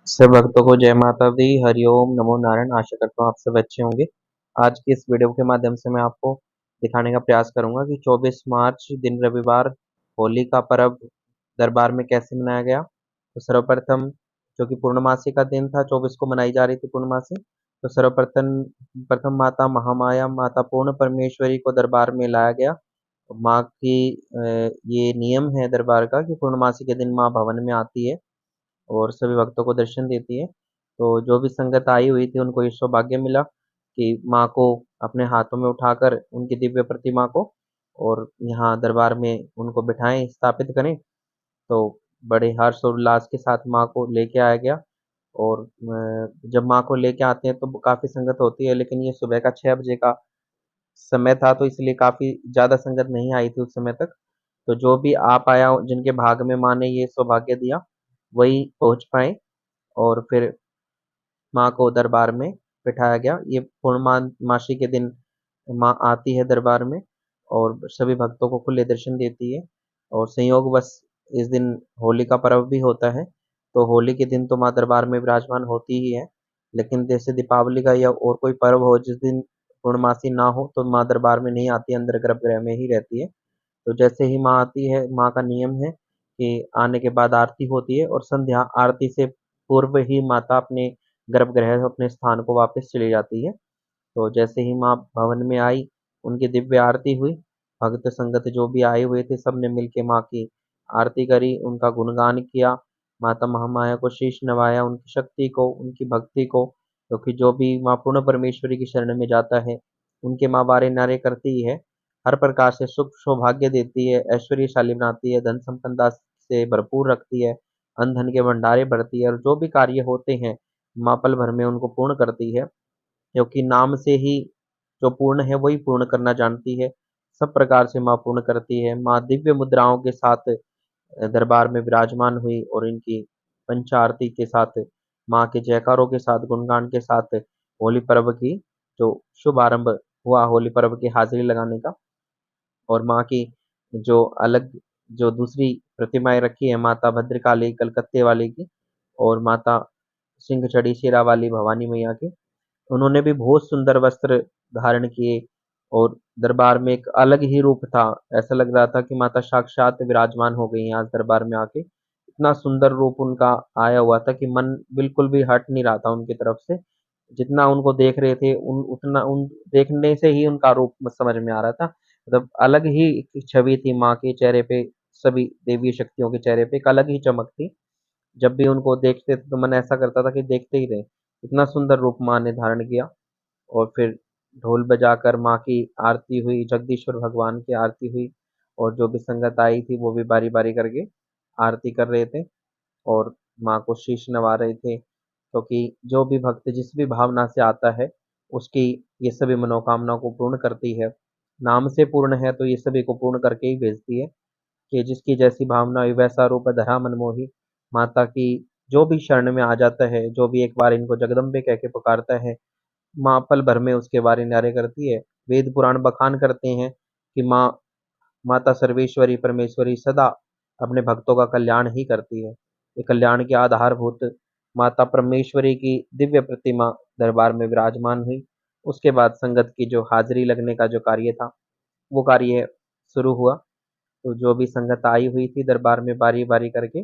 सब भक्तों को जय माता दी। हरिओम नमो नारायण। आशा करता हूँ आप सब अच्छे होंगे। आज की इस वीडियो के माध्यम से मैं आपको दिखाने का प्रयास करूंगा कि 24 मार्च दिन रविवार होली का पर्व दरबार में कैसे मनाया गया। तो सर्वप्रथम, जो कि पूर्णमासी का दिन था, 24 को मनाई जा रही थी पूर्णमासी, तो सर्वप्रथम प्रथम माता महामाया माता पूर्ण परमेश्वरी को दरबार में लाया गया। माँ की ये नियम है दरबार का कि पूर्णमासी के दिन माँ भवन में आती है और सभी भक्तों को दर्शन देती है। तो जो भी संगत आई हुई थी उनको ये सौभाग्य मिला कि माँ को अपने हाथों में उठाकर उनकी दिव्य प्रतिमा को और यहाँ दरबार में उनको बिठाएं, स्थापित करें। तो बड़े हर्ष और उल्लास के साथ माँ को लेके आया गया। और जब माँ को लेके आते हैं तो काफी संगत होती है, लेकिन ये सुबह का 6 बजे का समय था, तो इसलिए काफी ज्यादा संगत नहीं आई थी उस समय तक। तो जो भी आ पाया, जिनके भाग में माँ ने ये सौभाग्य दिया, वही पहुंच पाए और फिर माँ को दरबार में बिठाया गया। ये पूर्णमासी के दिन माँ आती है दरबार में और सभी भक्तों को खुले दर्शन देती है। और संयोगवश इस दिन होली का पर्व भी होता है, तो होली के दिन तो माँ दरबार में विराजमान होती ही है। लेकिन जैसे दीपावली का या और कोई पर्व हो जिस दिन पूर्णमासी ना हो, तो माँ दरबार में नहीं आती, अंदर गर्भगृह में ही रहती है। तो जैसे ही माँ आती है, माँ का नियम है कि आने के बाद आरती होती है और संध्या आरती से पूर्व ही माता अपने गर्भगृह अपने स्थान को वापस चली जाती है। तो जैसे ही माँ भवन में आई, उनकी दिव्य आरती हुई। भक्त संगत जो भी आए हुए थे, सबने मिलके माँ की आरती करी, उनका गुणगान किया, माता महामाया को शीश नवाया, उनकी शक्ति को, उनकी भक्ति को। क्योंकि जो भी माँ पूर्ण परमेश्वरी की शरण में जाता है, उनके माँ बारे नारे करती ही है, हर प्रकार से सुख सौभाग्य देती है, ऐश्वर्यशाली बनाती है, धन संपदा से भरपूर रखती है, अन्न धन के भंडारे भरती है, और जो भी कार्य होते हैं माँ पल भर में उनको पूर्ण करती है। क्योंकि नाम से ही जो पूर्ण है वही पूर्ण करना जानती है। सब प्रकार से माँ पूर्ण करती है। माँ दिव्य मुद्राओं के साथ दरबार में विराजमान हुई और इनकी पंचारती के साथ, माँ के जयकारों के साथ, गुणगान के साथ होली पर्व की जो शुभ आरंभ हुआ, होली पर्व की हाजिरी लगाने का। और माँ की जो अलग जो दूसरी प्रतिमाएं रखी है, माता भद्रकाली कलकत्ते वाली की और माता सिंह चढ़ी शेरा वाली भवानी मैया की, उन्होंने भी बहुत सुंदर वस्त्र धारण किए और दरबार में एक अलग ही रूप था। ऐसा लग रहा था कि माता साक्षात विराजमान हो गई हैं आज दरबार में आके। इतना सुंदर रूप उनका आया हुआ था कि मन बिल्कुल भी हट नहीं रहा था उनकी तरफ से। जितना उनको देख रहे थे, उन उतना उन देखने से ही उनका रूप समझ में आ रहा था। मतलब अलग ही एक छवि थी माँ के चेहरे पे, सभी देवी शक्तियों के चेहरे पे एक अलग ही चमक थी। जब भी उनको देखते थे तो मन ऐसा करता था कि देखते ही रहे। इतना सुंदर रूप माँ ने धारण किया। और फिर ढोल बजाकर माँ की आरती हुई, जगदीश्वर भगवान की आरती हुई। और जो भी संगत आई थी वो भी बारी बारी करके आरती कर रहे थे और माँ को शीश नवा रहे थे। क्योंकि जो भी भक्त जिस भी भावना से आता है, उसकी ये सभी मनोकामनाओं को पूर्ण करती है। नाम से पूर्ण है तो ये सभी को पूर्ण करके ही भेजती है कि जिसकी जैसी भावना हुई वैसा रूप धरा मनमोही। माता की जो भी शरण में आ जाता है, जो भी एक बार इनको जगदम्बे कह के पुकारता है, माँ पल भर में उसके बारे नारे करती है। वेद पुराण बखान करते हैं कि माँ माता सर्वेश्वरी परमेश्वरी सदा अपने भक्तों का कल्याण ही करती है। ये कल्याण के आधारभूत माता परमेश्वरी की दिव्य प्रतिमा दरबार में विराजमान हुई। उसके बाद संगत की जो हाजिरी लगने का जो कार्य था, वो कार्य शुरू हुआ। तो जो भी संगत आई हुई थी दरबार में बारी बारी करके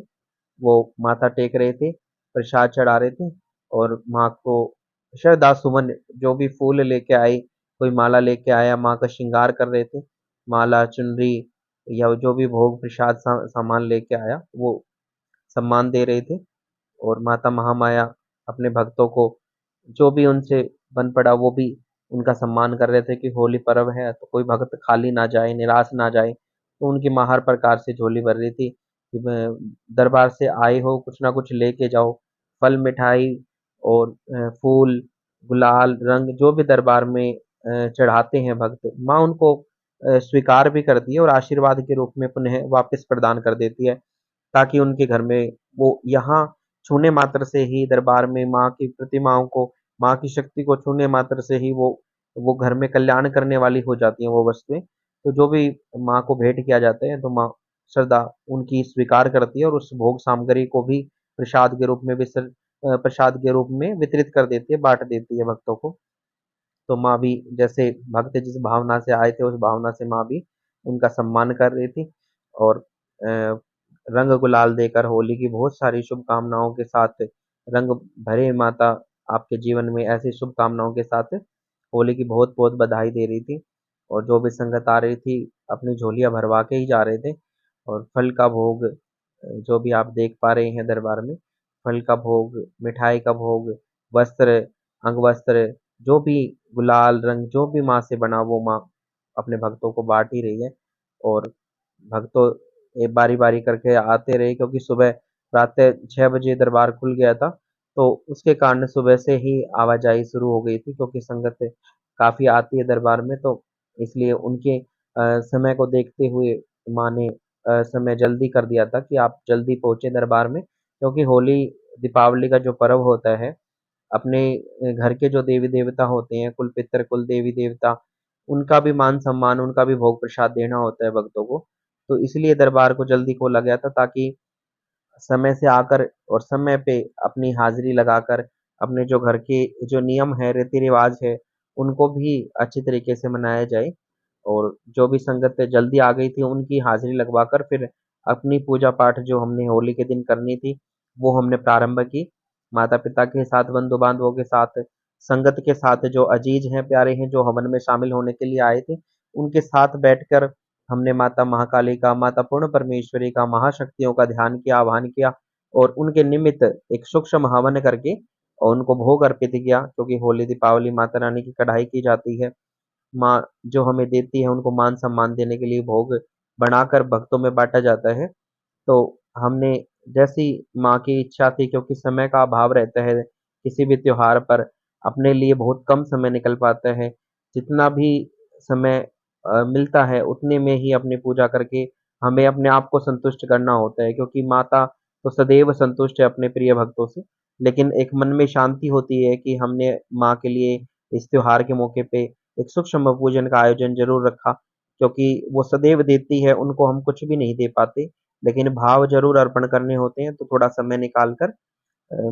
वो माथा टेक रहे थे, प्रसाद चढ़ा रहे थे और माँ को श्रद्धा सुमन जो भी फूल लेके आई, कोई माला लेके आया, माँ का श्रृंगार कर रहे थे। माला, चुनरी या जो भी भोग प्रसाद सामान लेके आया वो सम्मान दे रहे थे। और माता महामाया अपने भक्तों को जो भी उनसे बन पड़ा वो भी उनका सम्मान कर रहे थे कि होली पर्व है तो कोई भक्त खाली ना जाए, निराश ना जाए। तो उनकी माँ हर प्रकार से झोली भर रही थी कि दरबार से आए हो कुछ ना कुछ लेके जाओ, फल मिठाई और फूल, गुलाल, रंग जो भी दरबार में चढ़ाते हैं भक्त, माँ उनको स्वीकार भी करती है और आशीर्वाद के रूप में पुनः वापस प्रदान कर देती है। ताकि उनके घर में वो यहाँ छूने मात्र से ही दरबार में माँ की प्रतिमाओं को, माँ की शक्ति को छूने मात्र से ही वो घर में कल्याण करने वाली हो जाती हैं वो वस्तुएं। तो जो भी माँ को भेंट किया जाता है तो माँ श्रद्धा उनकी स्वीकार करती है और उस भोग सामग्री को भी प्रसाद के रूप में प्रसाद के रूप में वितरित कर देती है, बाँट देती है भक्तों को। तो माँ भी जैसे भक्त जिस भावना से आए थे उस भावना से माँ भी उनका सम्मान कर रही थी और रंग गुलाल देकर होली की बहुत सारी शुभकामनाओं के साथ रंग भरे माता आपके जीवन में ऐसी शुभकामनाओं के साथ होली की बहुत बहुत बधाई दे रही थी और जो भी संगत आ रही थी अपनी झोलियां भरवा के ही जा रहे थे और फल का भोग जो भी आप देख पा रहे हैं दरबार में फल का भोग मिठाई का भोग वस्त्र अंग वस्त्र जो भी गुलाल रंग जो भी माँ से बना वो माँ अपने भक्तों को बांट ही रही है और भक्तों ये बारी-बारी करके आते रहे क्योंकि सुबह प्रातः 6 बजे दरबार खुल गया था, तो उसके कारण सुबह से ही आवाजाही शुरू हो गई थी क्योंकि संगत काफ़ी आती है दरबार में तो इसलिए उनके समय को देखते हुए माँ ने समय जल्दी कर दिया था कि आप जल्दी पहुँचे दरबार में क्योंकि होली दीपावली का जो पर्व होता है अपने घर के जो देवी-देवता होते हैं, कुल पितर, कुल देवी-देवता, उनका भी मान-सम्मान, उनका भी भोग प्रसाद देना होता है भक्तों को। तो इसलिए दरबार को जल्दी खोला गया था ताकि समय से आकर और समय पे अपनी हाज़िरी लगाकर अपने जो घर के जो नियम है, रीति-रिवाज है, उनको भी अच्छी तरीके से मनाया जाए और जो भी संगत जल्दी आ गई थी, उनकी हाज़िरी लगवाकर फिर अपनी पूजा-पाठ जो हमने होली के दिन करनी थी, वो हमने प्रारंभ की। माता-पिता के साथ, बंधु-बांधवों के साथ, संगत के साथ जो अजीज हैं, प्यारे हैं, जो हवन में शामिल होने के लिए आए थे, उनके साथ बैठकर हमने माता महाकाली का, माता पूर्ण परमेश्वरी का, महाशक्तियों का ध्यान किया, आह्वान किया और उनके निमित्त एक सूक्ष्म हवन करके और उनको भोग अर्पित किया क्योंकि होली, दीपावली माता रानी की कढ़ाई की जाती है। माँ जो हमें देती है, उनको मान-सम्मान देने के लिए भोग बनाकर भक्तों में बाँटा जाता है। तो हमने जैसी माँ की इच्छा थी क्योंकि समय का अभाव रहता है, किसी भी त्योहार पर अपने लिए बहुत कम समय निकल पाता है। जितना भी समय मिलता है उतने में ही अपनी पूजा करके हमें अपने आप को संतुष्ट करना होता है क्योंकि माता तो सदैव संतुष्ट है अपने प्रिय भक्तों से। लेकिन एक मन में शांति होती है कि हमने माँ के लिए इस त्योहार के मौके पे एक सूक्ष्म पूजन का आयोजन ज़रूर रखा, क्योंकि वो सदैव देती है, उनको हम कुछ भी नहीं दे पाते। लेकिन भाव ज़रूर अर्पण करने होते हैं, तो थोड़ा समय निकाल कर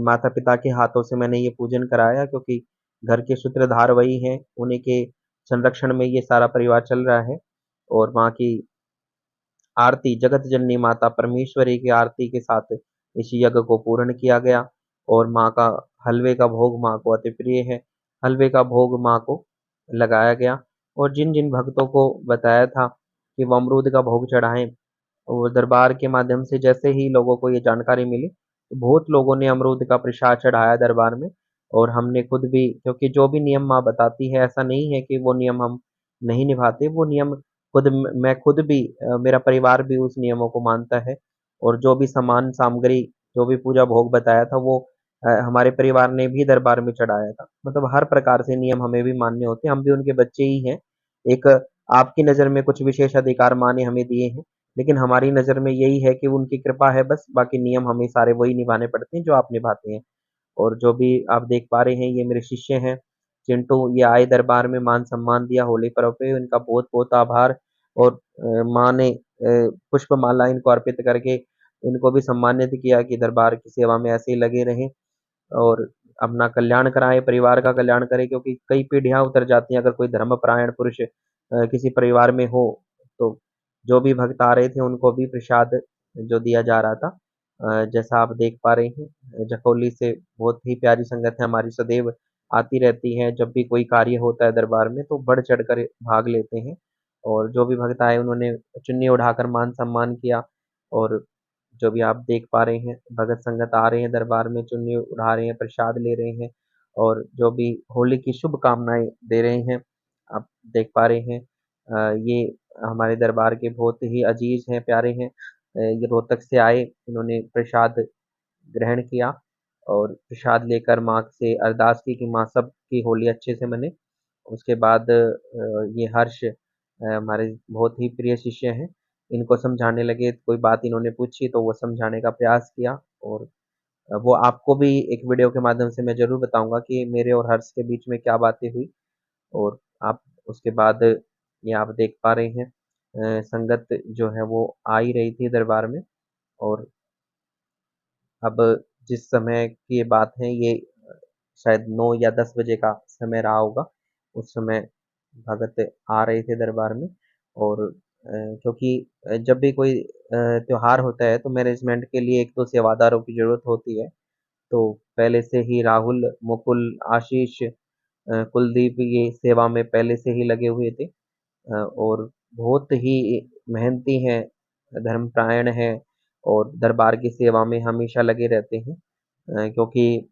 माता-पिता के हाथों से मैंने ये पूजन कराया क्योंकि घर के सूत्रधार वही हैं, उन्हीं के संरक्षण में ये सारा परिवार चल रहा है और माँ की आरती जगत जननी माता परमेश्वरी की आरती के साथ इस यज्ञ को पूर्ण किया गया और माँ का हलवे का भोग माँ को अति प्रिय है। हलवे का भोग माँ को लगाया गया और जिन-जिन भक्तों को बताया था कि वो अमरूद का भोग चढ़ाएँ और दरबार के माध्यम से जैसे ही लोगों को ये जानकारी मिली, तो बहुत लोगों ने अमरूद का प्रसाद चढ़ाया दरबार में और हमने खुद भी क्योंकि जो भी नियम माँ बताती है, ऐसा नहीं है कि वो नियम हम नहीं निभाते, वो नियम खुद मैं खुद भी मेरा परिवार भी उस नियमों को मानता है और जो भी सामान सामग्री, जो भी पूजा भोग बताया था वो हमारे परिवार ने भी दरबार में चढ़ाया था। मतलब हर प्रकार से नियम हमें भी मानने होते हैं, हम भी उनके बच्चे ही हैं। एक आपकी नज़र में कुछ विशेष अधिकार माँ ने हमें दिए हैं, लेकिन हमारी नज़र में यही है कि उनकी कृपा है बस, बाकी नियम हमें सारे वही निभाने पड़ते हैं जो आप निभाते हैं। और जो भी आप देख पा रहे हैं ये मेरे शिष्य हैं, चिंटू ये आए दरबार में मान-सम्मान दिया होली पर्व पे, इनका बहुत-बहुत आभार और माँ ने पुष्पमाला इनको अर्पित करके इनको भी सम्मानित किया कि दरबार की सेवा में ऐसे ही लगे रहें और अपना कल्याण कराएँ, परिवार का कल्याण करें क्योंकि कई पीढ़ियाँ उतर जाती हैं अगर कोई धर्मपरायण पुरुष किसी परिवार में हो, तो जो भी भक्त आ रहे थे उनको भी प्रसाद जो दिया जा रहा था जैसा आप देख पा रहे हैं जखौली से बहुत ही प्यारी संगत है हमारी सदैव आती रहती है, जब भी कोई कार्य होता है दरबार में तो बढ़-चढ़ कर भाग लेते हैं और जो भी भक्त आए उन्होंने चुन्नी उठाकर मान-सम्मान किया और जो भी आप देख पा रहे हैं, भगत संगत आ रहे हैं दरबार में, चुन्नी उड़ा रहे हैं, प्रसाद ले रहे हैं और जो भी होली की शुभकामनाएँ दे रहे हैं, आप देख पा रहे हैं। ये हमारे दरबार के बहुत ही अजीज़ हैं, प्यारे हैं। ये रोहतक से आए, इन्होंने प्रसाद ग्रहण किया और प्रसाद लेकर माँ से अरदास की कि माँ सबकी होली अच्छे से मने। उसके बाद ये हर्ष हमारे बहुत ही प्रिय शिष्य हैं। इनको समझाने लगे, कोई बात इन्होंने पूछी तो वो समझाने का प्रयास किया और वो आपको भी एक वीडियो के माध्यम से मैं ज़रूर बताऊँगा कि मेरे और हर्ष के बीच में क्या बातें हुई और आप उसके बाद ये आप देख पा रहे हैं संगत जो है वो आ ही रही थी दरबार में और अब जिस समय की ये बात है ये शायद 9 या 10 बजे का समय रहा होगा। उस समय भगत आ रहे थे दरबार में और क्योंकि जब भी कोई त्योहार होता है तो मैनेजमेंट के लिए एक तो सेवादारों की ज़रूरत होती है। तो पहले से ही राहुल, मुकुल, आशीष, कुलदीप ये सेवा में पहले से ही लगे हुए थे और बहुत ही मेहनती हैं, धर्मपरायण हैं और दरबार की सेवा में हमेशा लगे रहते हैं क्योंकि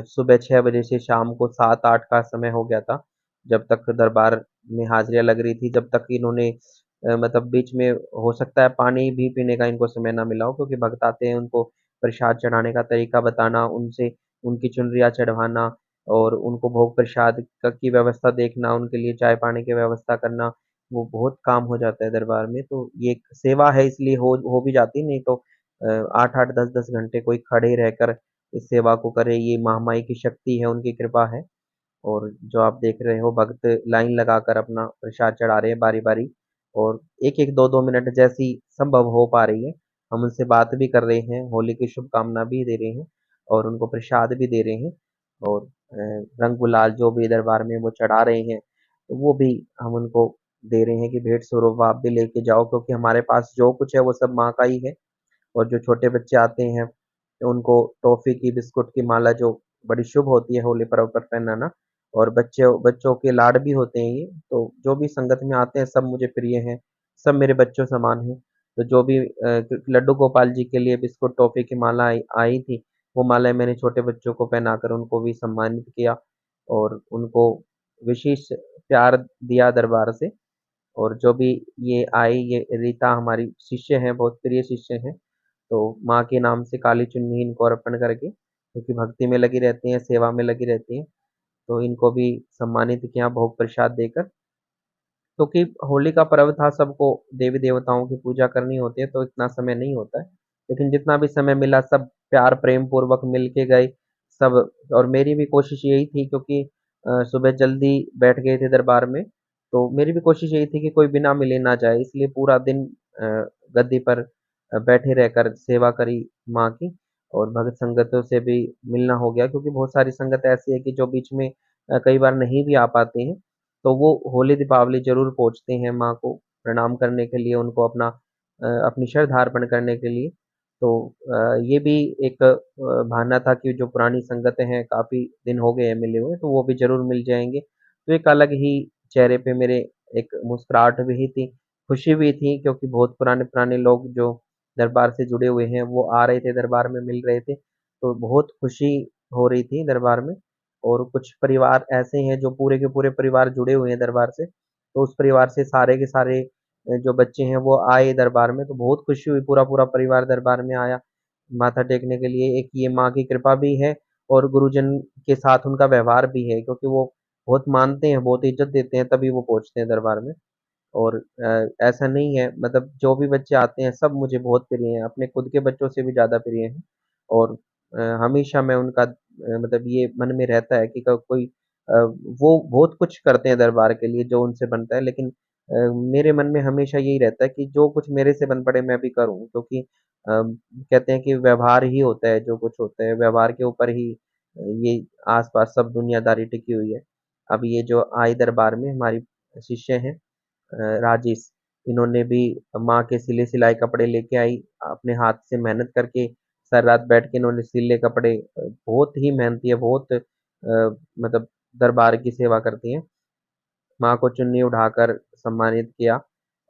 सुबह 6 बजे से शाम को 7-8 का समय हो गया था, जब तक दरबार में हाज़िरियाँ लग रही थी, जब तक इन्होंने मतलब बीच में हो सकता है पानी भी पीने का इनको समय ना मिला हो क्योंकि भक्त आते हैं, उनको प्रसाद चढ़ाने का तरीका बताना, उनसे उनकी चुनरियाँ चढ़वाना और उनको भोग प्रसाद की व्यवस्था देखना, उनके लिए चाय-पानी की व्यवस्था करना, वो बहुत काम हो जाता है दरबार में। तो ये एक सेवा है इसलिए हो भी जाती, नहीं तो 8-8 10-10 घंटे कोई खड़े रहकर इस सेवा को करे, ये महामाई की शक्ति है, उनकी कृपा है। और जो आप देख रहे हो भक्त लाइन लगाकर अपना प्रसाद चढ़ा रहे हैं बारी-बारी और 1-1 2-2 मिनट जैसी संभव हो पा रही है, हम उनसे बात भी कर रहे हैं, होली की शुभकामना भी दे रहे हैं और उनको प्रसाद भी दे रहे हैं और रंग गुलाल जो भी दरबार में वो चढ़ा रहे हैं, तो वो भी हम उनको दे रहे हैं कि भेंट स्वरूप आप भी लेके जाओ क्योंकि हमारे पास जो कुछ है वो सब माँ का ही है और जो छोटे बच्चे आते हैं, तो उनको टॉफ़ी की, बिस्कुट की माला जो बड़ी शुभ होती है होली पर्व पर पहनाना और बच्चों बच्चों के लाड भी होते हैं ये, तो जो भी संगत में आते हैं सब मुझे प्रिय हैं, सब मेरे बच्चों समान हैं। तो जो भी लड्डू गोपाल जी के लिए बिस्कुट, टॉफ़ी की माला आई आई थी, वो मालाएँ मैंने छोटे बच्चों को पहनाकर उनको भी सम्मानित किया और उनको विशेष प्यार दिया दरबार से। और जो भी ये आई ये रीता हमारी शिष्य हैं, बहुत प्रिय शिष्य हैं। तो माँ के नाम से काली चुन्नी इनको अर्पण करके क्योंकि भक्ति में लगी रहती हैं, सेवा में लगी रहती हैं, तो इनको भी सम्मानित किया भोग प्रसाद देकर। क्योंकि होली का पर्व था सबको देवी-देवताओं की पूजा करनी होती है तो इतना समय नहीं होता है। लेकिन जितना भी समय मिला सब प्यार प्रेम पूर्वक मिल के गए सब और मेरी भी कोशिश यही थी क्योंकि सुबह जल्दी बैठ गए थे दरबार में, तो मेरी भी कोशिश यही थी कि कोई बिना मिले ना जाए इसलिए पूरा दिन गद्दी पर बैठे रहकर सेवा करी माँ की और भक्त संगतों से भी मिलना हो गया क्योंकि बहुत सारी संगत ऐसी है कि जो बीच में कई बार नहीं भी आ पाते हैं। तो वो होली दीपावली ज़रूर पहुँचते हैं माँ को प्रणाम करने के लिए, उनको अपना अपनी श्रद्धा अर्पण करने के लिए। तो ये भी एक बहाना था कि जो पुरानी संगतें हैं, काफ़ी दिन हो गए हैं मिले हुए, तो वो भी ज़रूर मिल जाएँगे। तो एक अलग ही चेहरे पे मेरे एक मुस्कुराहट भी थी, खुशी भी थी क्योंकि बहुत पुराने-पुराने लोग जो दरबार से जुड़े हुए हैं, वो आ रहे थे दरबार में मिल रहे थे। तो बहुत खुशी हो रही थी दरबार में। और कुछ परिवार ऐसे हैं जो पूरे के पूरे परिवार जुड़े हुए हैं दरबार से, तो उस परिवार से सारे के सारे जो बच्चे हैं वो आए दरबार में, तो बहुत खुशी हुई, पूरा-पूरा परिवार दरबार में आया, माथा टेकने के लिए। एक ये माँ की कृपा भी है और गुरुजन के साथ उनका व्यवहार भी है क्योंकि वो बहुत मानते हैं, बहुत इज़्ज़त देते हैं, तभी वो पहुँचते हैं दरबार में। और ऐसा नहीं है मतलब जो भी बच्चे आते हैं सब मुझे बहुत प्रिय हैं, अपने खुद के बच्चों से भी ज़्यादा प्रिय हैं और हमेशा मैं उनका मतलब ये मन में रहता है कि क कोई वो बहुत कुछ करते हैं दरबार के लिए जो उनसे बनता है लेकिन मेरे मन में हमेशा यही रहता है कि जो कुछ मेरे से बन पड़े मैं भी करूँ क्योंकि कहते हैं कि व्यवहार ही होता है जो कुछ होता है, व्यवहार के ऊपर ही ये आस-पास सब दुनियादारी टिकी हुई है। अब ये जो आई दरबार में हमारी शिष्य हैं राजेश, इन्होंने भी माँ के सिले-सिलाए कपड़े लेके आई, अपने हाथ से मेहनत करके सारी रात बैठ के इन्होंने सिले कपड़े बहुत ही मेहनती है, बहुत मतलब दरबार की सेवा करती हैं। माँ को चुन्नी उठाकर सम्मानित किया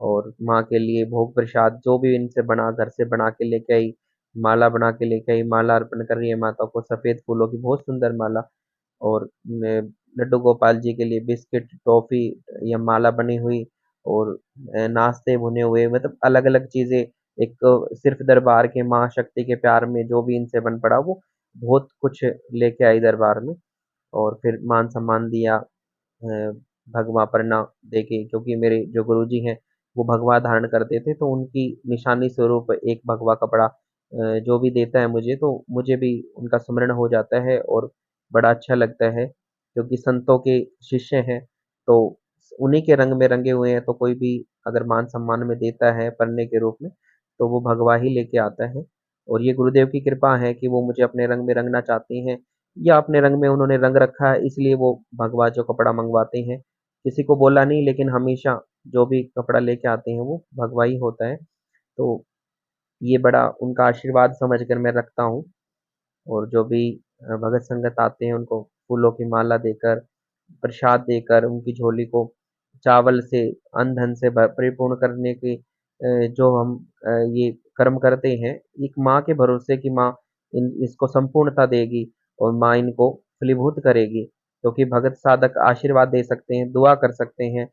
और माँ के लिए भोग प्रसाद जो भी इनसे बना घर से बना के लेके आई, माला बना के लेके आई, माला अर्पण कर रही है माता को सफ़ेद फूलों की बहुत सुंदर माला और लड्डू गोपाल जी के लिए बिस्किट, टॉफ़ी या माला बनी हुई और नाश्ते भुने हुए मतलब अलग-अलग चीज़ें एक सिर्फ़ दरबार के माँ शक्ति के प्यार में जो भी इनसे बन पड़ा वो बहुत कुछ लेके आई दरबार में और फिर मान-सम्मान दिया भगवा पन्ना देके क्योंकि मेरे जो गुरुजी हैं, वो भगवा धारण करते थे, तो उनकी निशानी स्वरूप एक भगवा कपड़ा जो भी देता है मुझे, तो मुझे भी उनका स्मरण हो जाता है और बड़ा अच्छा लगता है, क्योंकि संतों के शिष्य हैं, तो उन्हीं के रंग में रंगे हुए हैं, तो कोई भी अगर मान-सम्मान में देता है पन्ने के रूप में, तो वो भगवा ही लेके आता है और ये गुरुदेव की कृपा है कि वो मुझे अपने रंग में रंगना चाहती हैं, या अपने रंग में उन्होंने रंग रखा है इसलिए वो भगवा जो कपड़ा मंगवाते हैं। किसी को बोला नहीं, लेकिन हमेशा जो भी कपड़ा लेके आते हैं वो भगवा ही होता है। तो ये बड़ा उनका आशीर्वाद समझकर मैं रखता हूँ। और जो भी भगत संगत आते हैं उनको फूलों की माला देकर, प्रसाद देकर, उनकी झोली को चावल से, अन्न धन से परिपूर्ण करने की जो हम ये कर्म करते हैं, एक माँ के भरोसे कि माँ इसको संपूर्णता देगी और माँ इनको फलीभूत करेगी, क्योंकि भगत साधक आशीर्वाद दे सकते हैं, दुआ कर सकते हैं।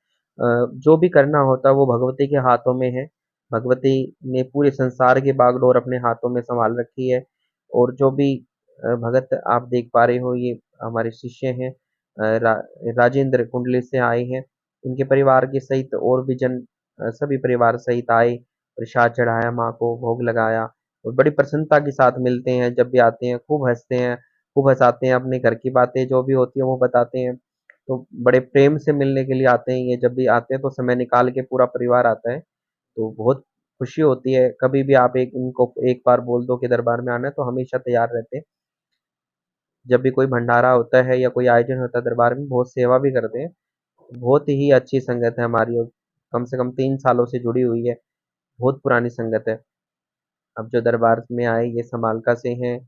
जो भी करना होता है वो भगवती के हाथों में है। भगवती ने पूरे संसार की बागडोर अपने हाथों में संभाल रखी है। और जो भी भगत आप देख पा रहे हो, ये हमारे शिष्य हैं, राजेंद्र कुंडली से आए हैं। इनके परिवार के सहित और भी जन सभी परिवार सहित आए, प्रसाद चढ़ाया, माँ को भोग लगाया और बड़ी प्रसन्नता के साथ मिलते हैं। जब भी आते हैं खूब हंसते हैं, खूब हंसाते हैं, अपने घर की बातें जो भी होती है वो बताते हैं। तो बड़े प्रेम से मिलने के लिए आते हैं। ये जब भी आते हैं तो समय निकाल के पूरा परिवार आता है, तो बहुत खुशी होती है। कभी भी आप इनको एक बार बोल दो कि दरबार में आना है, तो हमेशा तैयार रहते हैं। जब भी कोई भंडारा होता है या कोई आयोजन होता है दरबार में, बहुत सेवा भी करते हैं। बहुत ही अच्छी संगत है हमारी, और कम से कम 3 सालों से जुड़ी हुई है। बहुत पुरानी संगत है। अब जो दरबार में आए ये समालका से हैं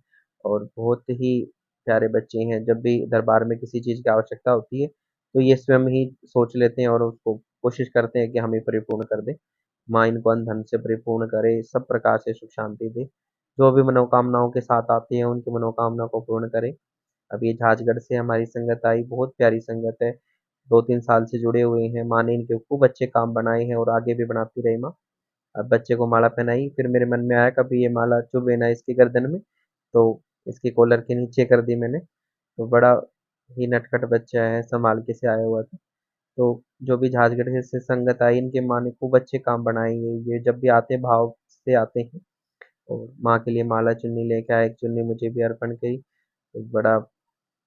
और बहुत ही प्यारे बच्चे हैं। जब भी दरबार में किसी चीज़ की आवश्यकता होती है तो ये स्वयं ही सोच लेते हैं और उसको कोशिश करते हैं कि हमें परिपूर्ण कर दें। माँ इनको अन्न धन से परिपूर्ण करे, सब प्रकार से सुख शांति दे। जो भी मनोकामनाओं के साथ आते हैं उनकी मनोकामना को पूर्ण करे। अब ये झाजगढ़ से हमारी संगत आई, बहुत प्यारी संगत है। 2-3 साल से जुड़े हुए हैं। माँ ने इनके खूब अच्छे काम बनाए हैं और आगे भी बनाती रही माँ। अब बच्चे को माला पहनाई, फिर मेरे मन में आया कभी ये माला चुभे ना इसकी गर्दन में, तो इसके कॉलर के नीचे कर दी मैंने। तो बड़ा ही नटखट बच्चा है, संभाल के से आया हुआ था। तो जो भी झाजगढ़ से संगत आई, इनके माँ ने खूब अच्छे काम बनाए हैं। ये जब भी आते भाव से आते हैं और माँ के लिए माला चुन्नी लेके आए, एक चुन्नी मुझे भी अर्पण की। तो बड़ा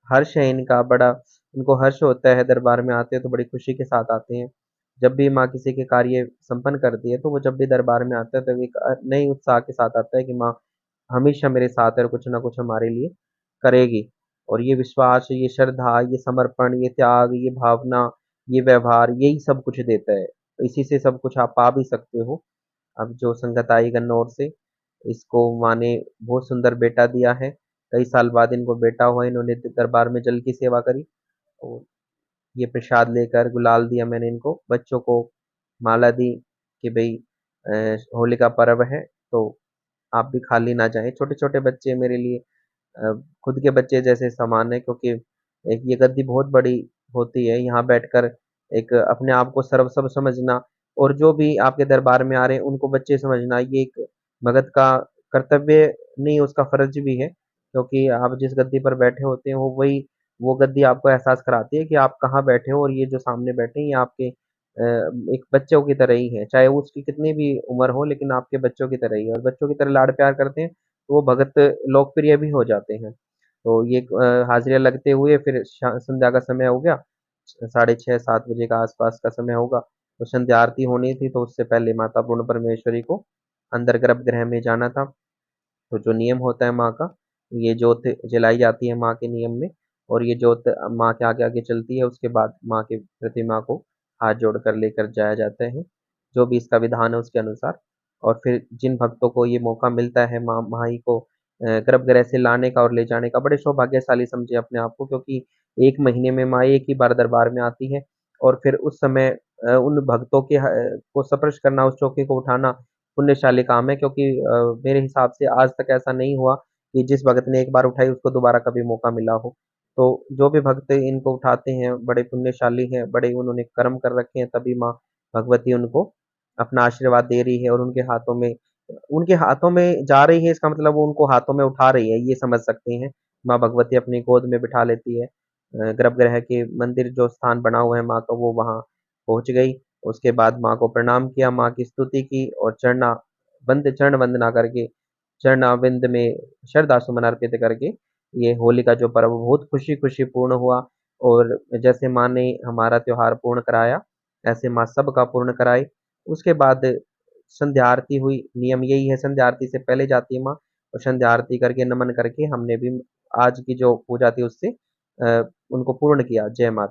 हर्ष है इनका, बड़ा इनको हर्ष होता है। दरबार में आते हैं तो बड़ी खुशी के साथ आते हैं। जब भी माँ किसी के कार्य संपन्न करती है तो वो जब भी दरबार में आता है तो एक नई उत्साह के साथ आता है कि माँ हमेशा मेरे साथ है और कुछ ना कुछ हमारे लिए करेगी। और ये विश्वास, ये श्रद्धा, ये समर्पण, ये त्याग, ये भावना, ये व्यवहार, यही सब कुछ देता है। इसी से सब कुछ आप पा भी सकते हो। अब जो संगत आई गन्नौर से, इसको माँ ने बहुत सुंदर बेटा दिया है। कई साल बाद इनको बेटा हुआ। इन्होंने दरबार में जल की सेवा करी और ये प्रसाद लेकर गुलाल दिया मैंने इनको। बच्चों को माला दी कि भई होली का पर्व है तो आप भी खाली ना जाएँ। छोटे-छोटे बच्चे मेरे लिए अ, खुद के बच्चे जैसे समान है, क्योंकि एक ये गद्दी बहुत बड़ी होती है। यहाँ बैठकर एक अपने आप को सर्वस्व समझना और जो भी आपके दरबार में आ रहे हैं उनको बच्चे समझना, ये एक भगत का कर्तव्य नहीं, उसका फर्ज भी है। क्योंकि आप जिस गद्दी पर बैठे होते हैं वो गद्दी आपको एहसास कराती है कि आप कहाँ बैठे हो, और ये जो सामने बैठे हैं ये आपके एक बच्चों की तरह ही है। चाहे वो उसकी कितनी भी उम्र हो, लेकिन आपके बच्चों की तरह ही है, और बच्चों की तरह लाड प्यार करते हैं तो वो भगत लोकप्रिय भी हो जाते हैं। तो ये हाज़िरियाँ लगते हुए फिर शा संध्या का समय हो गया, 6:30-7 बजे का आस-पास का समय होगा। तो संध्या आरती होनी थी, तो उससे पहले माता पूर्ण परमेश्वरी को अंदर गर्भगृह में जाना था। तो जो नियम होता है माँ का, ये जोत जलाई जाती है माँ के नियम में, और ये जोत माँ के आगे-आगे चलती है। उसके बाद माँ की प्रतिमा को हाथ जोड़कर लेकर जाया जाता है, जो भी इसका विधान है उसके अनुसार। और फिर जिन भक्तों को ये मौका मिलता है माँ माही को गर्भगृह से लाने का और ले जाने का, बड़े सौभाग्यशाली समझें अपने आप को, क्योंकि 1 महीने में माँ एक ही बार दरबार में आती है। और फिर उस समय उन भक्तों के को स्पर्श करना, उस चौके को उठाना पुण्यशाली काम है, क्योंकि मेरे हिसाब से आज तक ऐसा नहीं हुआ कि जिस भगत ने एक बार उठाई उसको दोबारा कभी मौका मिला हो। तो जो भी भक्त इनको उठाते हैं बड़े पुण्यशाली हैं, बड़े उन्होंने कर्म कर रखे हैं, तभी माँ भगवती उनको अपना आशीर्वाद दे रही है। और उनके हाथों में जा रही है, इसका मतलब वो उनको हाथों में उठा रही है, ये समझ सकते हैं। माँ भगवती अपनी गोद में बिठा लेती है। गर्भगृह के मंदिर जो स्थान बना हुआ है माँ का, वो वहाँ पहुँच गई। उसके बाद माँ को प्रणाम किया, माँ की स्तुति की और चरण वंदना करके, चरणारविंद में श्रद्धा सुमन अर्पित करके ये होली का जो पर्व बहुत खुशी-खुशी पूर्ण हुआ। और जैसे माँ ने हमारा त्योहार पूर्ण कराया, ऐसे माँ सबका पूर्ण कराए। उसके बाद संध्या आरती हुई। नियम यही है, संध्या आरती से पहले जाती है माँ, और संध्या आरती करके नमन करके हमने भी आज की जो पूजा थी उससे उनको पूर्ण किया। जय माता।